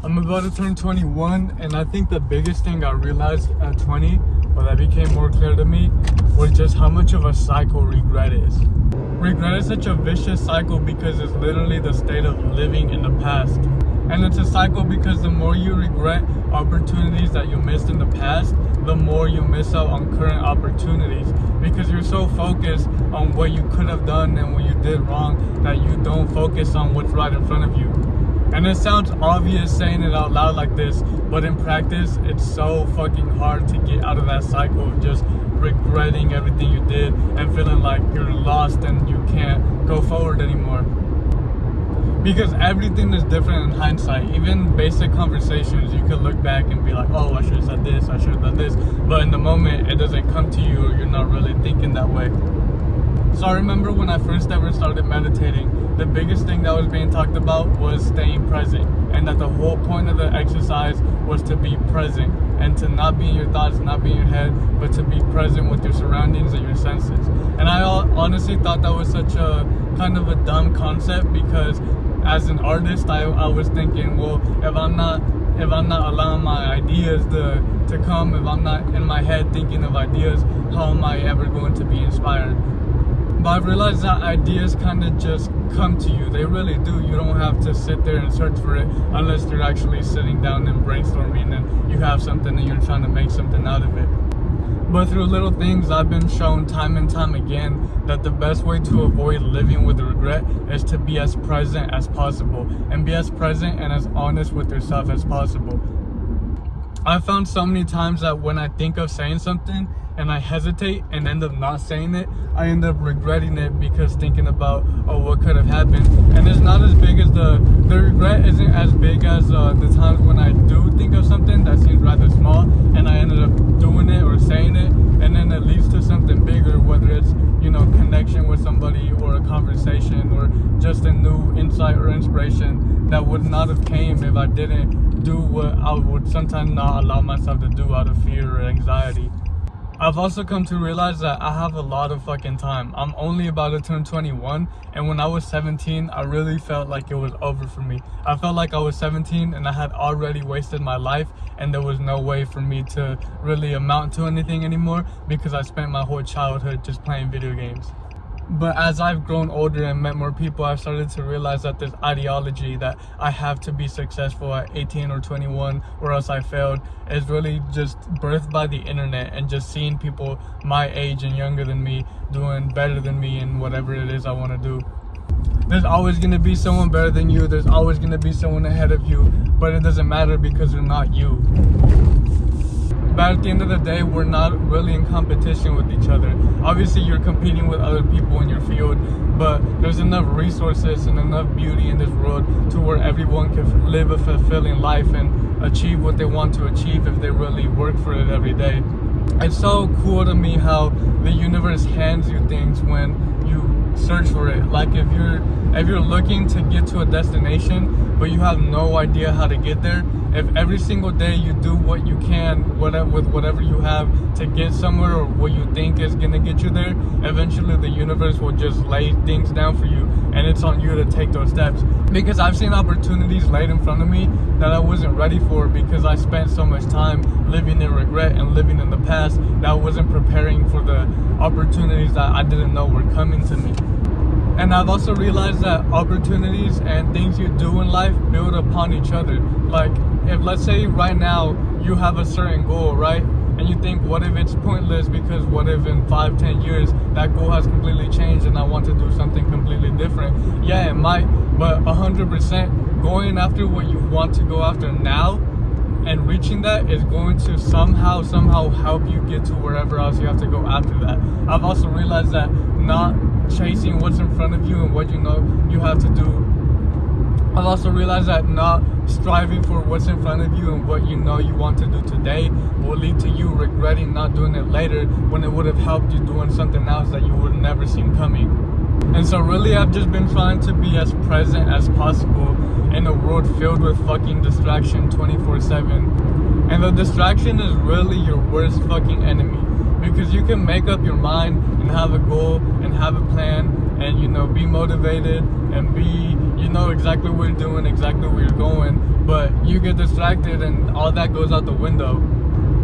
I'm about to turn 21, and I think the biggest thing I realized at 20, or that became more clear to me, was just how much of a cycle regret is. Regret is such a vicious cycle because it's literally the state of living in the past. And it's a cycle because the more you regret opportunities that you missed in the past, the more you miss out on current opportunities, because you're so focused on what you could have done and what you did wrong that you don't focus on what's right in front of you. And it sounds obvious saying it out loud like this, but in practice, it's so fucking hard to get out of that cycle of just regretting everything you did and feeling like you're lost and you can't go forward anymore. Because everything is different in hindsight. Even basic conversations, you could look back and be like, oh, I should have said this, I should have done this. But in the moment, it doesn't come to you, or you're not really thinking that way. So I remember when I first ever started meditating, the biggest thing that was being talked about was staying present, and that the whole point of the exercise was to be present and to not be in your thoughts, not be in your head, but to be present with your surroundings and your senses. And I honestly thought that was such a kind of a dumb concept, because as an artist, I was thinking, well, if I'm not allowing my ideas to come, if I'm not in my head thinking of ideas, how am I ever going to be inspired? But I've realized that ideas kind of just come to you. They really do. You don't have to sit there and search for it unless you're actually sitting down and brainstorming and you have something and you're trying to make something out of it. But through little things, I've been shown time and time again that the best way to avoid living with regret is to be as present as possible, and be as present and as honest with yourself as possible. I found so many times that when I think of saying something and I hesitate and end up not saying it, I end up regretting it, because thinking about, oh, what could have happened. And it's not as big as the regret isn't as big as the times when I do think of something that seems rather small and I ended up doing it or saying it, and then it leads to something bigger, whether it's, connection with somebody or a conversation or just a new insight or inspiration that would not have came if I didn't do what I would sometimes not allow myself to do out of fear or anxiety. I've also come to realize that I have a lot of fucking time. I'm only about to turn 21, and when I was 17, I really felt like it was over for me. I felt like I was 17 and I had already wasted my life, and there was no way for me to really amount to anything anymore, because I spent my whole childhood just playing video games. But as I've grown older and met more people, I've started to realize that this ideology that I have to be successful at 18 or 21 or else I failed is really just birthed by the internet and just seeing people my age and younger than me doing better than me in whatever it is I want to do. There's always going to be someone better than you. There's always going to be someone ahead of you, but it doesn't matter because they're not you. But at the end of the day, we're not really in competition with each other. Obviously, you're competing with other people in your field, but there's enough resources and enough beauty in this world to where everyone can live a fulfilling life and achieve what they want to achieve if they really work for it every day. It's so cool to me how the universe hands you things when you search for it. Like if you're looking to get to a destination, but you have no idea how to get there, if every single day you do what you can, with whatever you have to get somewhere, or what you think is gonna get you there, eventually the universe will just lay things down for you, and it's on you to take those steps. Because I've seen opportunities laid in front of me that I wasn't ready for, because I spent so much time living in regret and living in the past that I wasn't preparing for the opportunities that I didn't know were coming to me. And I've also realized that opportunities and things you do in life build upon each other. Like, if let's say right now you have a certain goal, right? And you think, what if it's pointless, because what if in 5-10 years that goal has completely changed and I want to do something completely different? Yeah, it might, but 100% going after what you want to go after now and reaching that is going to somehow help you get to wherever else you have to go after that. I've also realized that not chasing what's in front of you and what you know you have to do. I've also realized that not striving for what's in front of you and what you know you want to do today will lead to you regretting not doing it later, when it would have helped you doing something else that you would never seen coming. And so really, I've just been trying to be as present as possible in a world filled with fucking distraction 24/7. And the distraction is really your worst fucking enemy, because you can make up your mind and have a goal and have a plan and be motivated and be exactly what you're doing, exactly where you're going, but you get distracted and all that goes out the window.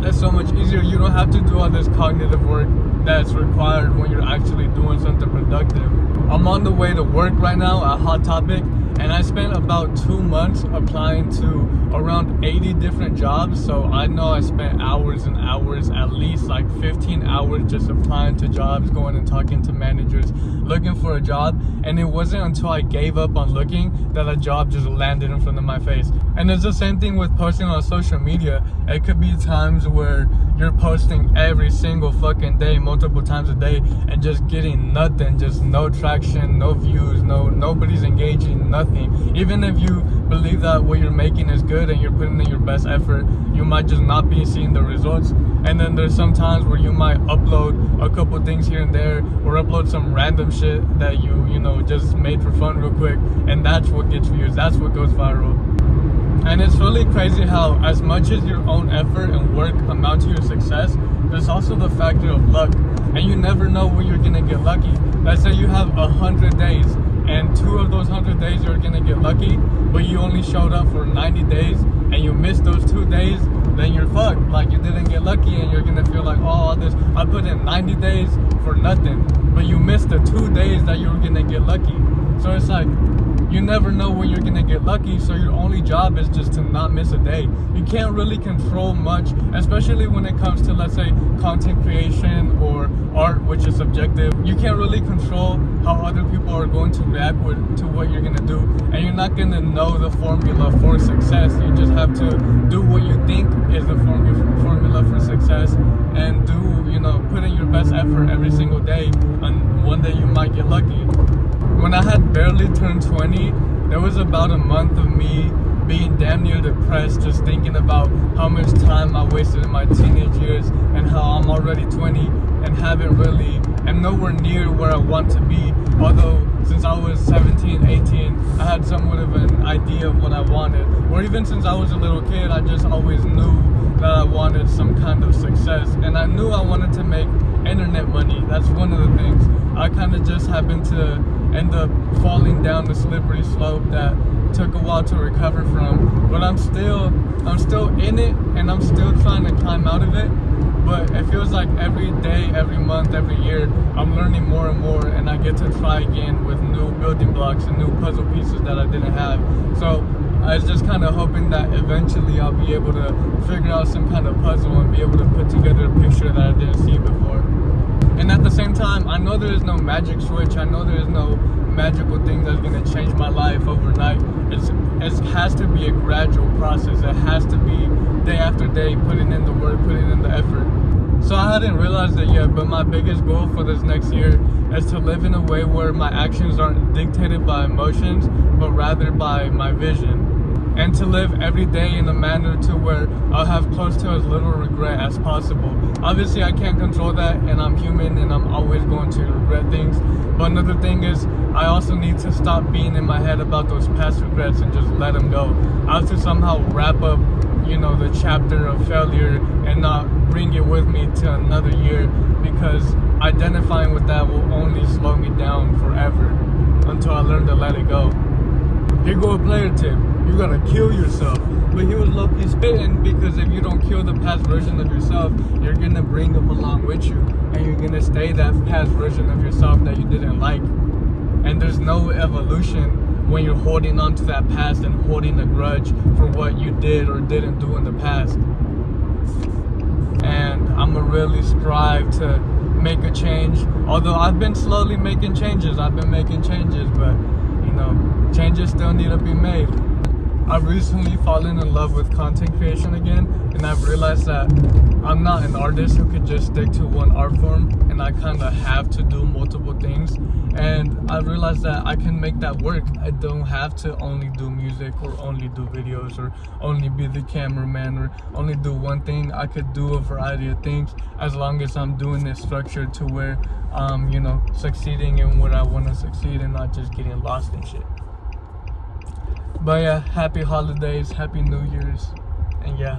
It's so much easier. You don't have to do all this cognitive work that's required when you're actually doing something productive. I'm on the way to work right now at Hot Topic, and I spent about 2 months applying to around 80 different jobs. So I know I spent hours and hours, at least like 15 hours, just applying to jobs, going and talking to managers, looking for a job. And it wasn't until I gave up on looking that a job just landed in front of my face. And it's the same thing with posting on social media. It could be times where you're posting every single fucking day, multiple times a day, and just getting nothing, just no traction, no views, nobody's engaging, nothing. Even if you believe that what you're making is good and you're putting in your best effort, you might just not be seeing the results. And then there's some times where you might upload a couple things here and there, or upload some random shit that you just made for fun real quick, and that's what gets views, that's what goes viral. And it's really crazy how as much as your own effort and work amount to your success, there's also the factor of luck. And you never know when you're gonna get lucky. Let's say you have 100 days, and 2 of those 100 days you're gonna get lucky, but you only showed up for 90 days and you missed those 2 days, then you're fucked. Like, you didn't get lucky, and you're gonna feel like, oh, all this, I put in 90 days for nothing, but you missed the 2 days that you were gonna get lucky. So it's like, you never know when you're gonna get lucky, so your only job is just to not miss a day. You can't really control much, especially when it comes to, let's say, content creation or art, which is subjective. You can't really control how other people are going to react to what you're gonna do, and you're not gonna know the formula for success. You just have to do what you think is the formula for success, and put in your best effort every single day, and one day you might get lucky. When I had barely turned 20, there was about a month of me being damn near depressed, just thinking about how much time I wasted in my teenage years, and how I'm already 20 and am nowhere near where I want to be. Although since I was 17, 18, I had somewhat of an idea of what I wanted. Or even since I was a little kid, I just always knew that I wanted some kind of success. And I knew I wanted to make internet money. That's one of the things. I kind of just happened to end up falling down the slippery slope that took a while to recover from, but I'm still in it, and I'm still trying to climb out of it. But it feels like every day, every month, every year, I'm learning more and more, and I get to try again with new building blocks and new puzzle pieces that I didn't have. So I was just kind of hoping that eventually I'll be able to figure out some kind of puzzle and be able to put together a picture that I didn't see before. And at the same time, I know there is no magic switch. I know there is no magical thing that's going to change my life overnight. It has to be a gradual process. It has to be day after day, putting in the work, putting in the effort. So I hadn't realized it yet, but my biggest goal for this next year is to live in a way where my actions aren't dictated by emotions, but rather by my vision. And to live every day in a manner to where I'll have close to as little regret as possible. Obviously, I can't control that, and I'm human, and I'm always going to regret things. But another thing is, I also need to stop being in my head about those past regrets and just let them go. I have to somehow wrap up, the chapter of failure and not bring it with me to another year, because identifying with that will only slow me down forever until I learn to let it go. Here go a player tip. You gotta kill yourself. But he was low-key spitting, because if you don't kill the past version of yourself, you're gonna bring them along with you, and you're gonna stay that past version of yourself that you didn't like. And there's no evolution when you're holding on to that past and holding a grudge for what you did or didn't do in the past. And I'm gonna really strive to make a change. Although I've been slowly making changes, but changes still need to be made. I've recently fallen in love with content creation again, and I've realized that I'm not an artist who could just stick to one art form, and I kind of have to do multiple things. And I've realized that I can make that work. I don't have to only do music, or only do videos, or only be the cameraman, or only do one thing. I could do a variety of things as long as I'm doing it structured to where I'm, succeeding in what I want to succeed, and not just getting lost in shit. But yeah, happy holidays, happy New Year's, and yeah.